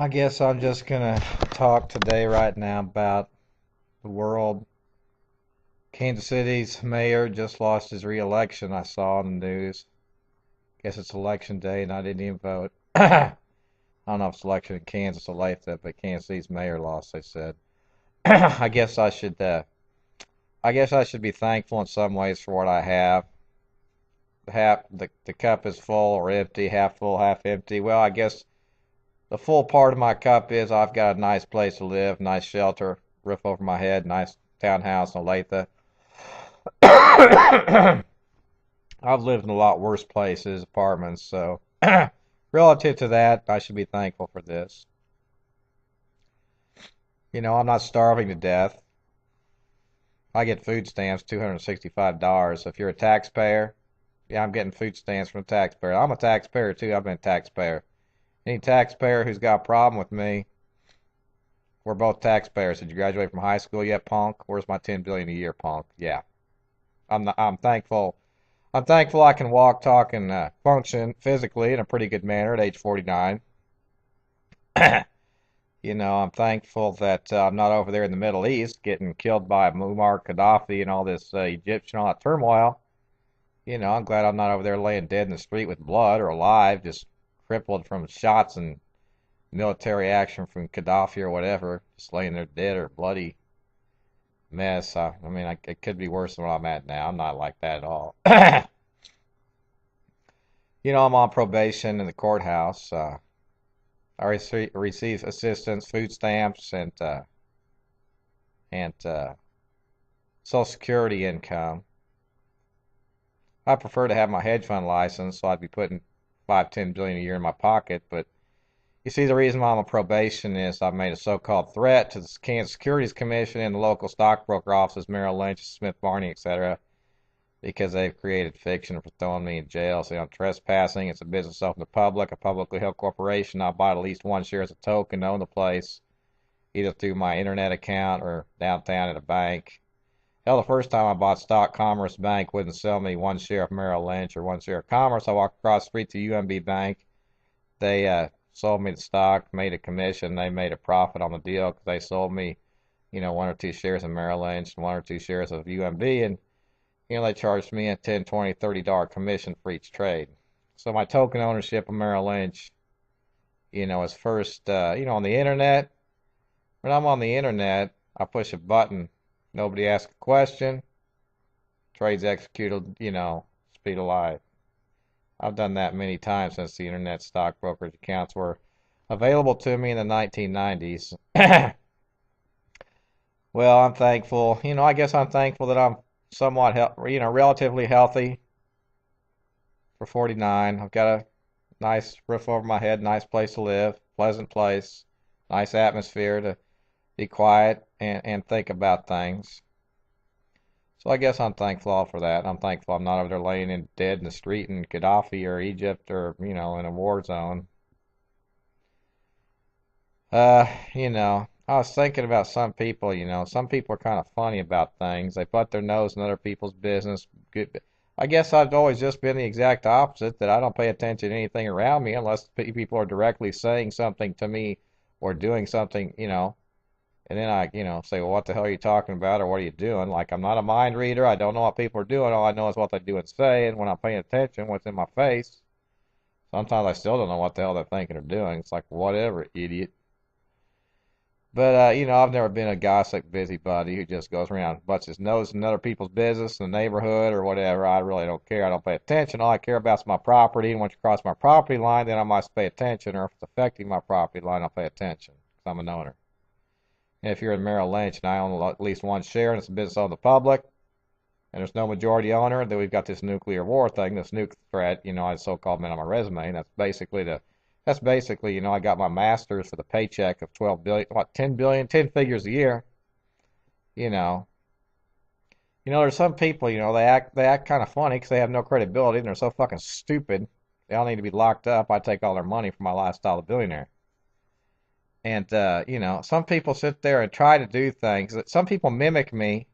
I guess I'm just gonna talk today right now about the world. Kansas City's mayor just lost his re-election. I saw on the news. Guess it's election day and I didn't even vote. I don't know if it's election in Kansas or like that, but Kansas City's mayor lost, they said. I guess I should I guess I should be thankful in some ways for what I have. The cup is full or empty, half full, half empty. Well, I guess the full part of my cup is I've got a nice place to live, nice shelter, roof over my head, nice townhouse in Olathe. I've lived in a lot worse places, apartments, so relative to that, I should be thankful for this. I'm not starving to death. I get food stamps, $265. If you're a taxpayer, yeah, I'm getting food stamps from a taxpayer. I'm a taxpayer too. I've been a taxpayer. Any taxpayer who's got a problem with me, we're both taxpayers. Did you graduate from high school yet, punk? Where's my 10 billion a year, punk? Yeah. I'm thankful. I'm thankful I can walk, talk, and function physically in a pretty good manner at age 49. I'm thankful that I'm not over there in the Middle East getting killed by Muammar Gaddafi and all this Egyptian, all that turmoil. I'm glad I'm not over there laying dead in the street with blood or alive, just crippled from shots and military action from Gaddafi or whatever, just laying there dead or bloody mess. It could be worse than what I'm at now. I'm not like that at all. I'm on probation in the courthouse. I receive assistance, food stamps, and Social Security income. I prefer to have my hedge fund license, so I'd be putting 5, 10 billion a year in my pocket. But you see, the reason why I'm on probation is I've made a so-called threat to the Kansas Securities Commission and the local stockbroker offices, Merrill Lynch, Smith Barney, etc., because they've created fiction for throwing me in jail. So, trespassing, it's a business open to the public, a publicly held corporation. I bought at least one share as a token to own the place, either through my internet account or downtown at a bank. Hell, the first time I bought stock, Commerce Bank wouldn't sell me one share of Merrill Lynch or one share of Commerce. I walked across the street to UMB Bank. They sold me the stock, made a commission. They made a profit on the deal because they sold me, one or two shares of Merrill Lynch and one or two shares of UMB. And they charged me a 10, 20, $30 commission for each trade. So my token ownership of Merrill Lynch, is first, on the internet. When I'm on the internet, I push a button. Nobody asks a question. Trades executed, speed of light. I've done that many times since the internet stock brokerage accounts were available to me in the 1990s. Well, I'm thankful. I guess I'm thankful that I'm somewhat, relatively healthy for 49. I've got a nice roof over my head, nice place to live, pleasant place, nice atmosphere to be quiet and think about things. So I guess I'm thankful for that. I'm thankful I'm not over there laying in dead in the street in Gaddafi or Egypt or, in a war zone. I was thinking about some people, some people are kind of funny about things. They butt their nose in other people's business. I guess I've always just been the exact opposite, that I don't pay attention to anything around me unless people are directly saying something to me or doing something, and then I, say, well, what the hell are you talking about or what are you doing? Like, I'm not a mind reader. I don't know what people are doing. All I know is what they do and say, and when I'm paying attention, what's in my face. Sometimes I still don't know what the hell they're thinking or doing. It's like, whatever, idiot. But, I've never been a gossip busybody who just goes around, butts his nose in other people's business in the neighborhood or whatever. I really don't care. I don't pay attention. All I care about is my property. And once you cross my property line, then I must pay attention. Or if it's affecting my property line, I'll pay attention because I'm an owner. And if you're in Merrill Lynch and I own at least one share and it's a business on the public and there's no majority owner, then we've got this nuclear war thing, this nuke threat, I so-called meant on my resume. And that's basically, I got my master's for the paycheck of 12 billion, 10 billion, 10 figures a year. You know, there's some people, they act kind of funny because they have no credibility and they're so fucking stupid. They all need to be locked up. I take all their money for my lifestyle of billionaire. And some people sit there and try to do things. Some people mimic me.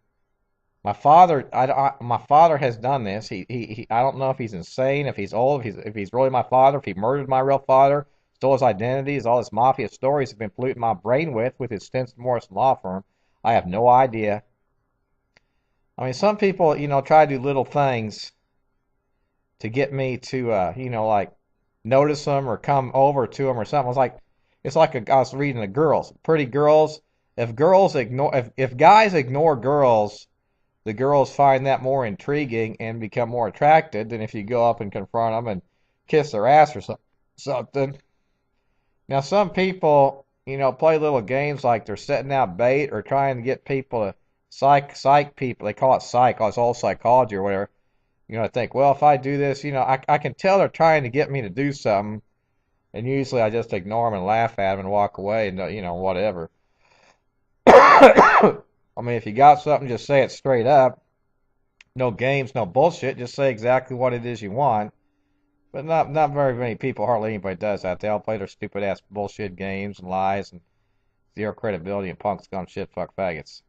My father has done this. I don't know if he's insane, if he's old, if he's really my father, if he murdered my real father. stole his identities. All his mafia stories have been polluting my brain with his Stinson Morrison law firm. I have no idea. I mean, some people, try to do little things to get me to, like notice them or come over to them or something. I was reading the girls, pretty girls. If guys ignore girls, the girls find that more intriguing and become more attracted than if you go up and confront them and kiss their ass or something. Now, some people, play little games like they're setting out bait or trying to get people to psych people. They call it psych, it's all psychology or whatever. I think, well, if I do this, I can tell they're trying to get me to do something. And usually I just ignore them and laugh at them and walk away and, whatever. I mean, if you got something, just say it straight up. No games, no bullshit. Just say exactly what it is you want. But not very many people, hardly anybody does that. They all play their stupid ass bullshit games and lies and zero credibility and punk scum shit fuck faggots.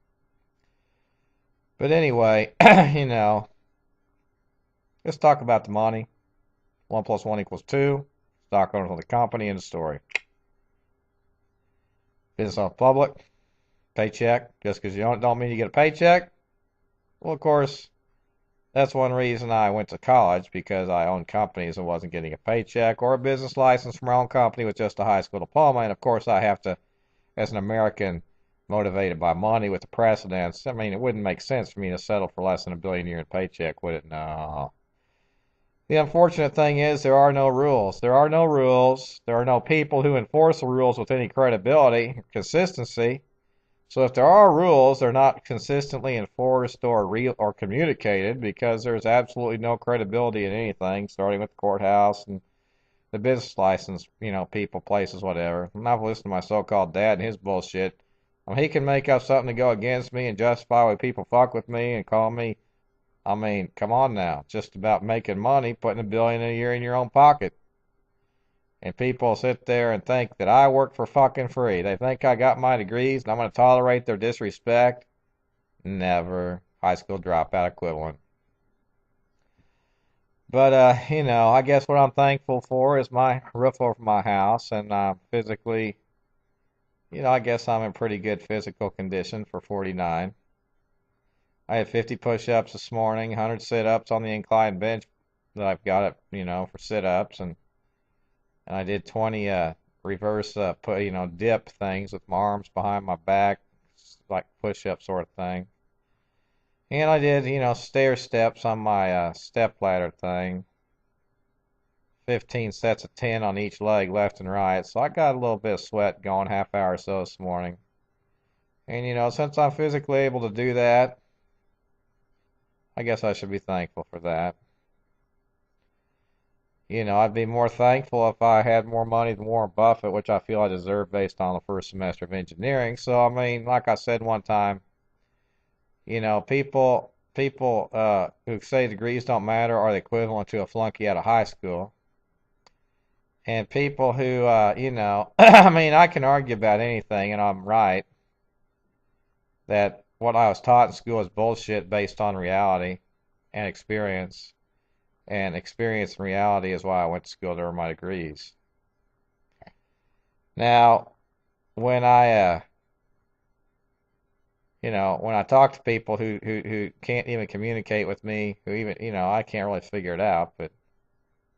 But anyway, let's talk about the money. 1 + 1 = 2. Stock owners of the company, end of story. Business on public. Paycheck. Just because you don't mean you get a paycheck. Well, of course, that's one reason I went to college, because I owned companies and wasn't getting a paycheck or a business license from my own company with just a high school diploma. And of course, I have to, as an American motivated by money with the precedents, I mean, it wouldn't make sense for me to settle for less than $1 billion a year in paycheck, would it? No. The unfortunate thing is there are no rules. There are no rules. There are no people who enforce the rules with any credibility, consistency. So if there are rules, they're not consistently enforced or communicated, because there's absolutely no credibility in anything, starting with the courthouse and the business license, people, places, whatever. And I've listened to my so-called dad and his bullshit. I mean, he can make up something to go against me and justify why people fuck with me and call me. I mean, come on now. It's just about making money, putting $1 billion a year in your own pocket. And people sit there and think that I work for fucking free. They think I got my degrees and I'm going to tolerate their disrespect. Never. High school dropout equivalent. But, I guess what I'm thankful for is my roof over my house. And physically, I guess I'm in pretty good physical condition for 49. I had 50 push-ups this morning, 100 sit-ups on the incline bench that I've got it, for sit-ups, and I did 20 reverse dip things with my arms behind my back, like push-up sort of thing. And I did, stair steps on my step ladder thing. 15 sets of 10 on each leg, left and right. So I got a little bit of sweat going, half hour or so this morning. And since I'm physically able to do that, I guess I should be thankful for that. I'd be more thankful if I had more money than Warren Buffett, which I feel I deserve based on the first semester of engineering. So, I mean, like I said one time, people who say degrees don't matter are the equivalent to a flunky out of high school. And people who, I mean, I can argue about anything, and I'm right, that what I was taught in school is bullshit based on reality and experience. And experience and reality is why I went to school to earn my degrees. Now, when I talk to people who can't even communicate with me, who even, I can't really figure it out, but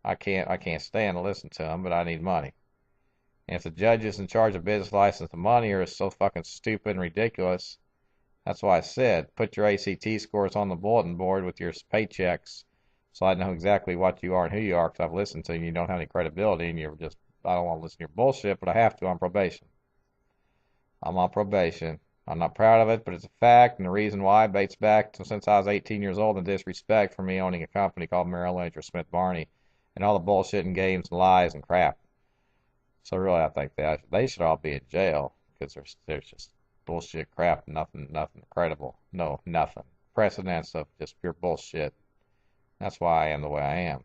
I can't stand to listen to them, but I need money. And if the judges in charge of business license and money are so fucking stupid and ridiculous, that's why I said, put your ACT scores on the bulletin board with your paychecks, so I know exactly what you are and who you are, because I've listened to you. You don't have any credibility, and I don't want to listen to your bullshit, but I have to on probation. I'm on probation. I'm not proud of it, but it's a fact, and the reason why dates back to since I was 18 years old, in disrespect for me owning a company called Merrill Lynch or Smith Barney, and all the bullshit and games and lies and crap. So really, I think they should all be in jail, because there's just bullshit crap, nothing credible. No, nothing. Precedents of just pure bullshit. That's why I am the way I am.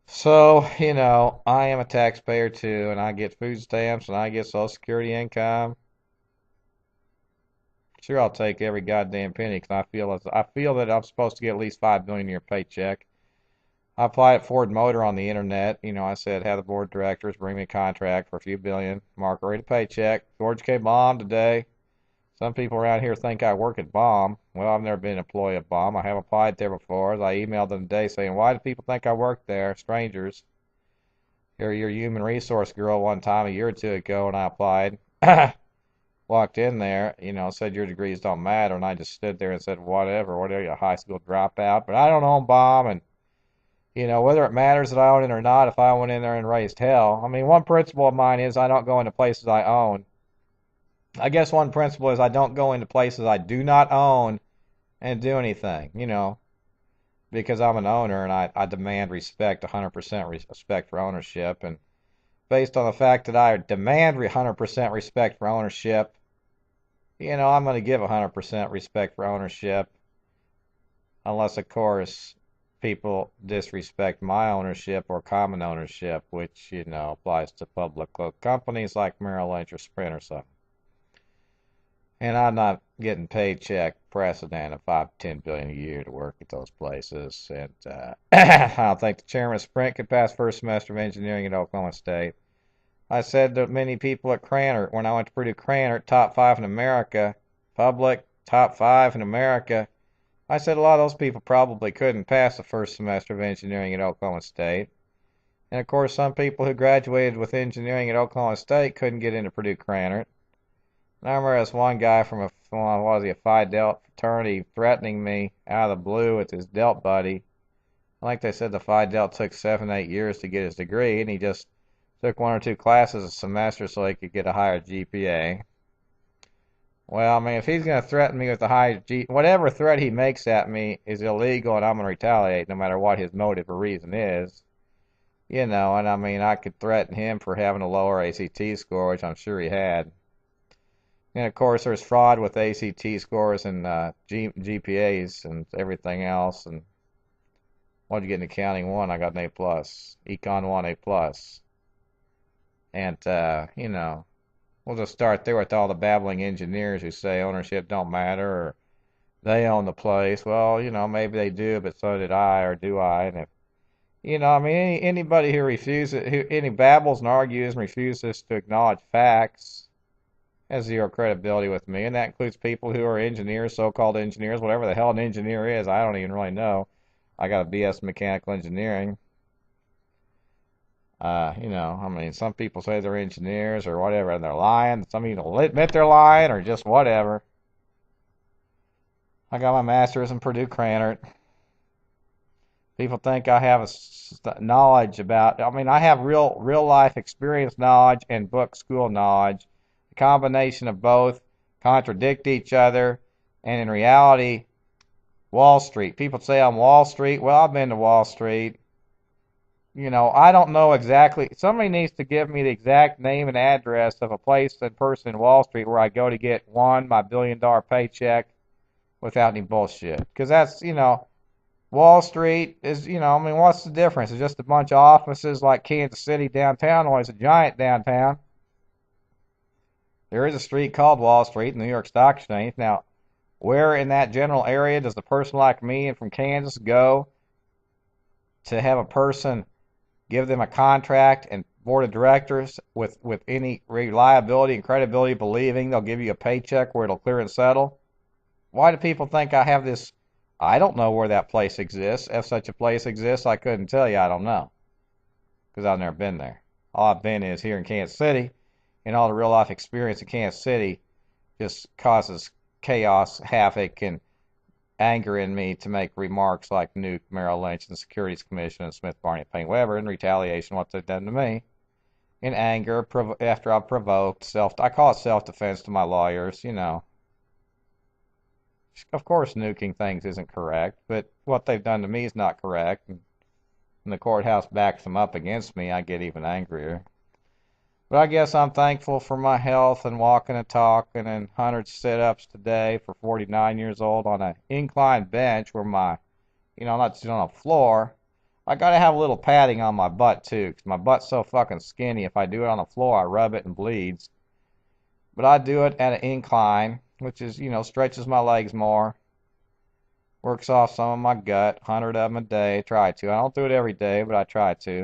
So, I am a taxpayer too, and I get food stamps, and I get Social Security income. Sure, I'll take every goddamn penny, because I feel that I'm supposed to get at least $5 million a year paycheck. I applied at Ford Motor on the internet. I said, have the board of directors bring me a contract for a few billion, mark rate a paycheck. George K. Baum today. Some people around here think I work at Baum. Well, I've never been an employee at Baum. I have applied there before. I emailed them today saying, why do people think I work there? Strangers. You're your human resource girl one time a year or two ago, and I applied. Walked in there, said your degrees don't matter, and I just stood there and said, whatever, what are you, a high school dropout? But I don't own Baum, and whether it matters that I own it or not, if I went in there and raised hell. I mean, one principle of mine is I don't go into places I own. I guess one principle is I don't go into places I do not own and do anything, because I'm an owner and I demand respect, 100% respect for ownership. And based on the fact that I demand 100% respect for ownership, I'm going to give 100% respect for ownership, unless, of course, people disrespect my ownership or common ownership, which, applies to public companies like Merrill Lynch or Sprint or something. And I'm not getting paycheck precedent of 5 to 10 billion a year to work at those places. And I don't think the chairman of Sprint could pass first semester of engineering at Oklahoma State. I said that many people at Cranert, when I went to Purdue Cranert, top 5 in America, public, top 5 in America. I said a lot of those people probably couldn't pass the first semester of engineering at Oklahoma State. And of course, some people who graduated with engineering at Oklahoma State couldn't get into Purdue Cranert. And I remember this one guy from a Phi Delta fraternity threatening me out of the blue with his Delt buddy. I think they said the Phi Delta took 7 8 years to get his degree, and he just took 1 or 2 classes a semester so he could get a higher GPA. Well, I mean, if he's going to threaten me with a high whatever threat he makes at me is illegal, and I'm going to retaliate no matter what his motive or reason is. And I mean, I could threaten him for having a lower ACT score, which I'm sure he had. And of course, there's fraud with ACT scores and GPAs and everything else. And what did you get in accounting 1? I got an A plus. Econ 1 A plus. And we'll just start there with all the babbling engineers who say ownership don't matter or they own the place. Well, maybe they do, but so did I, or do I? And if I mean, anybody who any babbles and argues and refuses to acknowledge facts has zero credibility with me, and that includes people who are engineers, so-called engineers, whatever the hell an engineer is. I don't even really know. I got a BS in mechanical engineering. I mean, some people say they're engineers or whatever, and they're lying. Some people admit they're lying or just whatever. I got my master's in Purdue Cranert. People think I have knowledge about. I mean, I have real life experience knowledge and book school knowledge. The combination of both contradict each other, and in reality, Wall Street. People say I'm Wall Street. Well, I've been to Wall Street. I don't know exactly. Somebody needs to give me the exact name and address of a place and person in Wall Street where I go to get my $1 billion paycheck without any bullshit. Because that's, Wall Street is, I mean, what's the difference? It's just a bunch of offices like Kansas City downtown, always a giant downtown. There is a street called Wall Street in the New York Stock Exchange. Now, where in that general area does a person like me and from Kansas go to have a person give them a contract and board of directors with any reliability and credibility believing they'll give you a paycheck where it'll clear and settle? Why do people think I have this? I don't know where that place exists. If such a place exists, I couldn't tell you. I don't know, because I've never been there. All I've been is here in Kansas City, and all the real life experience in Kansas City just causes chaos, havoc, and anger in me to make remarks like nuke Merrill Lynch and the Securities Commission and Smith, Barney, and Payne Weber in retaliation what they've done to me. In anger, after I've provoked I call it self-defense to my lawyers, Of course, nuking things isn't correct, but what they've done to me is not correct. And when the courthouse backs them up against me, I get even angrier. But I guess I'm thankful for my health and walking and talking and 100 sit-ups today for 49 years old on an inclined bench where I'm not sitting on a floor. I got to have a little padding on my butt, too, because my butt's so fucking skinny. If I do it on the floor, I rub it and bleeds. But I do it at an incline, which is, stretches my legs more. Works off some of my gut, 100 of them a day. Try to. I don't do it every day, but I try to.